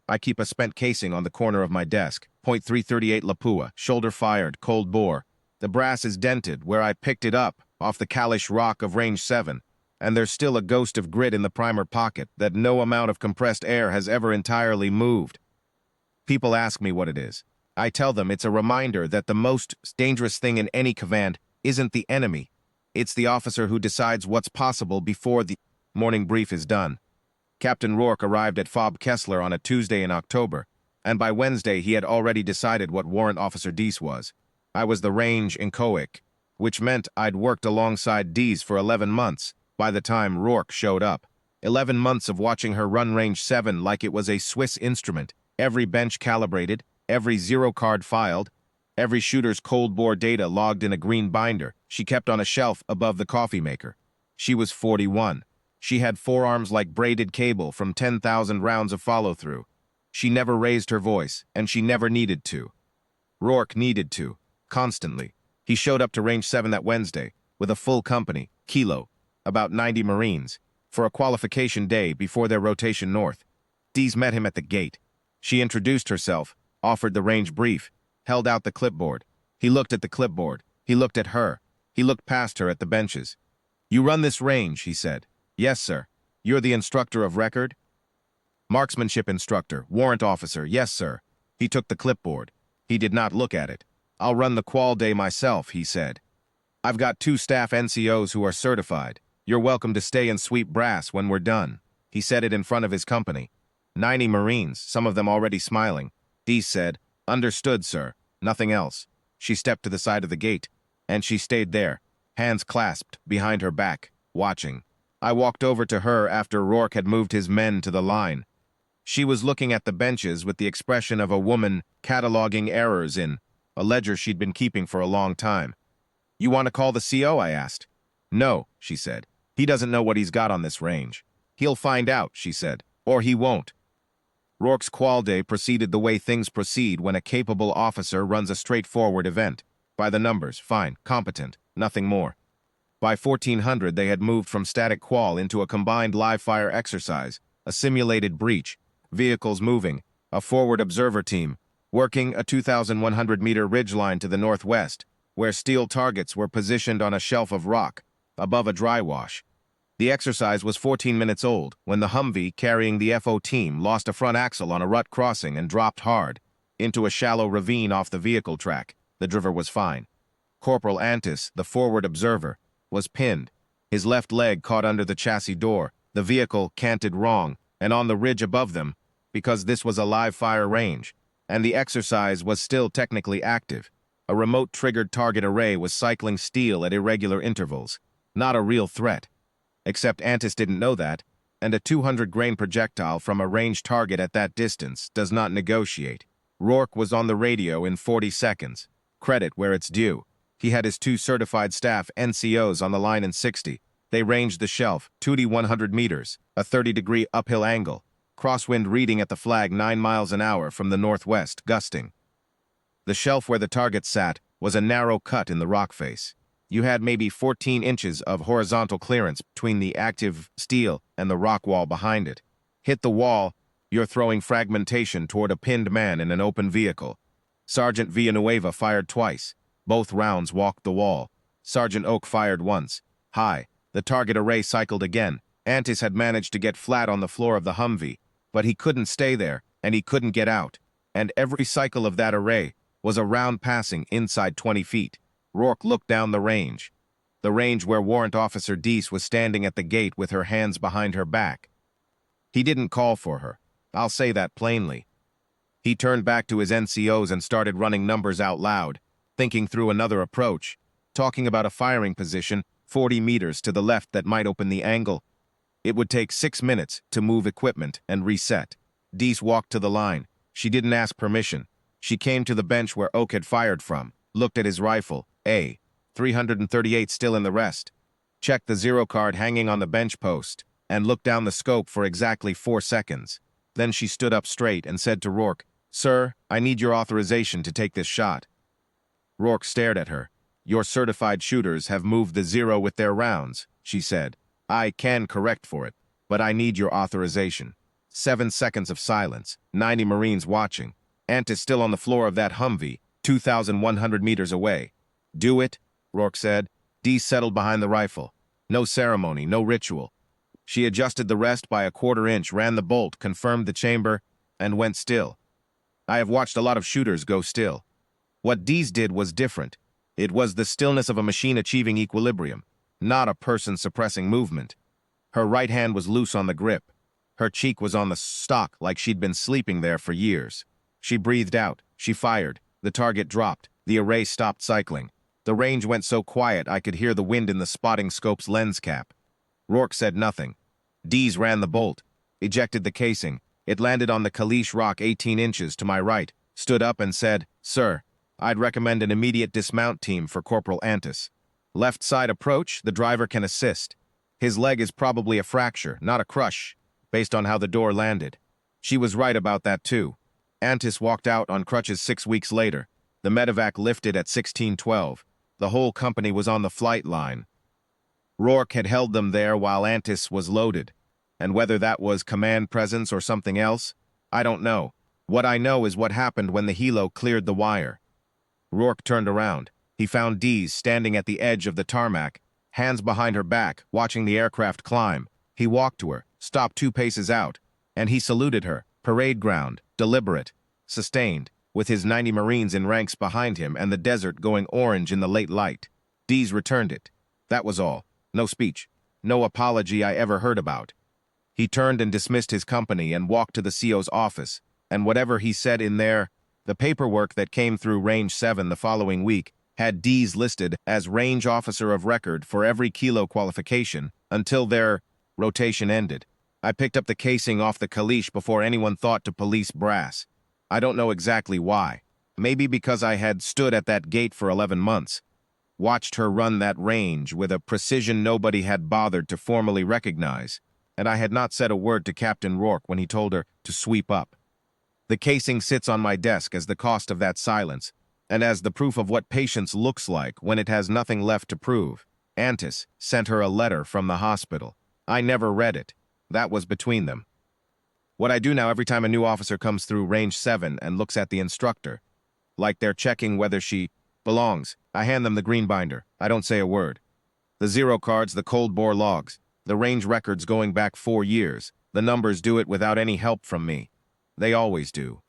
I keep a spent casing on the corner of my desk. .338 Lapua, shoulder fired, cold bore. The brass is dented where I picked it up off the Kalish rock of range 7, and there's still a ghost of grit in the primer pocket that no amount of compressed air has ever entirely moved. People ask me what it is. I tell them it's a reminder that the most dangerous thing in any command isn't the enemy. It's the officer who decides what's possible before the morning brief is done. Captain Rourke arrived at Fob Kessler on a Tuesday in October, and by Wednesday he had already decided what Warrant Officer Deese was. I was the range inchoate, which meant I'd worked alongside Deese for 11 months by the time Rourke showed up. 11 months of watching her run range 7 like it was a Swiss instrument, every bench calibrated, every zero card filed, every shooter's cold bore data logged in a green binder she kept on a shelf above the coffee maker. She was 41. She had forearms like braided cable from 10,000 rounds of follow-through. She never raised her voice, and she never needed to. Rourke needed to, constantly. He showed up to range 7 that Wednesday, with a full company, Kilo, about 90 Marines, for a qualification day before their rotation north. Deese met him at the gate. She introduced herself, offered the range brief, held out the clipboard. He looked at the clipboard. He looked at her. He looked past her at the benches. "You run this range," he said. "Yes, sir." "You're the instructor of record?" "Marksmanship instructor, warrant officer, yes, sir." He took the clipboard. He did not look at it. "I'll run the qual day myself," he said. "I've got 2 staff NCOs who are certified. You're welcome to stay and sweep brass when we're done." He said it in front of his company. 90 Marines, some of them already smiling. Deese said, "Understood, sir. Nothing else." She stepped to the side of the gate, and she stayed there, hands clasped behind her back, watching. I walked over to her after Rourke had moved his men to the line. She was looking at the benches with the expression of a woman cataloging errors in a ledger she'd been keeping for a long time. "You want to call the CO?" I asked. "No," she said. "He doesn't know what he's got on this range." "He'll find out," she said, "or he won't." Rourke's qual day proceeded the way things proceed when a capable officer runs a straightforward event. By the numbers, fine, competent, nothing more. By 1400, they had moved from static qual into a combined live-fire exercise, a simulated breach, vehicles moving, a forward observer team, working a 2,100-meter ridgeline to the northwest, where steel targets were positioned on a shelf of rock, above a dry wash. The exercise was 14 minutes old when the Humvee carrying the FO team lost a front axle on a rut crossing and dropped hard into a shallow ravine off the vehicle track. The driver was fine. Corporal Antis, the forward observer, was pinned. His left leg caught under the chassis door. The vehicle canted wrong and on the ridge above them because this was a live-fire range, and the exercise was still technically active. A remote-triggered target array was cycling steel at irregular intervals. Not a real threat. Except Antis didn't know that, and a 200-grain projectile from a ranged target at that distance does not negotiate. Rourke was on the radio in 40 seconds. Credit where it's due. He had his 2 certified staff NCOs on the line in 60. They ranged the shelf, 2D 100 meters, a 30-degree uphill angle, crosswind reading at the flag 9 miles an hour from the northwest, gusting. The shelf where the target sat was a narrow cut in the rock face. You had maybe 14 inches of horizontal clearance between the active steel and the rock wall behind it. Hit the wall, you're throwing fragmentation toward a pinned man in an open vehicle. Sergeant Villanueva fired twice. Both rounds walked the wall. Sergeant Oak fired once. High. The target array cycled again. Antis had managed to get flat on the floor of the Humvee, but he couldn't stay there, and he couldn't get out. And every cycle of that array was a round passing inside 20 feet. Rourke looked down the range where Warrant Officer Deese was standing at the gate with her hands behind her back. He didn't call for her. I'll say that plainly. He turned back to his NCOs and started running numbers out loud, thinking through another approach, talking about a firing position 40 meters to the left that might open the angle. It would take 6 minutes to move equipment and reset. Deese walked to the line. She didn't ask permission. She came to the bench where Oak had fired from, looked at his rifle, 338 still in the rest, checked the zero card hanging on the bench post, and looked down the scope for exactly 4 seconds. Then she stood up straight and said to Rourke, "Sir, I need your authorization to take this shot." Rourke stared at her. "Your certified shooters have moved the zero with their rounds," she said. "I can correct for it, but I need your authorization." 7 seconds of silence, 90 Marines watching. Antis still on the floor of that Humvee, 2,100 meters away. "Do it," Rourke said. Dee settled behind the rifle. No ceremony, no ritual. She adjusted the rest by a quarter inch, ran the bolt, confirmed the chamber, and went still. I have watched a lot of shooters go still. What Dee's did was different. It was the stillness of a machine achieving equilibrium, not a person suppressing movement. Her right hand was loose on the grip. Her cheek was on the stock like she'd been sleeping there for years. She breathed out. She fired. The target dropped. The array stopped cycling. The range went so quiet I could hear the wind in the spotting scope's lens cap. Rourke said nothing. Dees ran the bolt, ejected the casing. It landed on the caliche rock 18 inches to my right, stood up and said, "Sir, I'd recommend an immediate dismount team for Corporal Antis. Left side approach, the driver can assist. His leg is probably a fracture, not a crush, based on how the door landed." She was right about that too. Antis walked out on crutches 6 weeks later. The medevac lifted at 16:12. The whole company was on the flight line. Rourke had held them there while Antis was loaded. And whether that was command presence or something else, I don't know. What I know is what happened when the helo cleared the wire. Rourke turned around. He found Dees standing at the edge of the tarmac, hands behind her back, watching the aircraft climb. He walked to her, stopped 2 paces out, and he saluted her, parade ground, deliberate, sustained, with his 90 Marines in ranks behind him and the desert going orange in the late light. Dees returned it. That was all. No speech. No apology I ever heard about. He turned and dismissed his company and walked to the CO's office, and whatever he said in there, the paperwork that came through Range 7 the following week had Dees listed as Range Officer of Record for every kilo qualification until their rotation ended. I picked up the casing off the caliche before anyone thought to police brass. I don't know exactly why. Maybe because I had stood at that gate for 11 months, watched her run that range with a precision nobody had bothered to formally recognize, and I had not said a word to Captain Rourke when he told her to sweep up. The casing sits on my desk as the cost of that silence, and as the proof of what patience looks like when it has nothing left to prove. Antis sent her a letter from the hospital. I never read it. That was between them. What I do now every time a new officer comes through Range 7 and looks at the instructor, like they're checking whether she belongs, I hand them the green binder. I don't say a word. The 0 cards, the cold bore logs, the range records going back 4 years. The numbers do it without any help from me. They always do.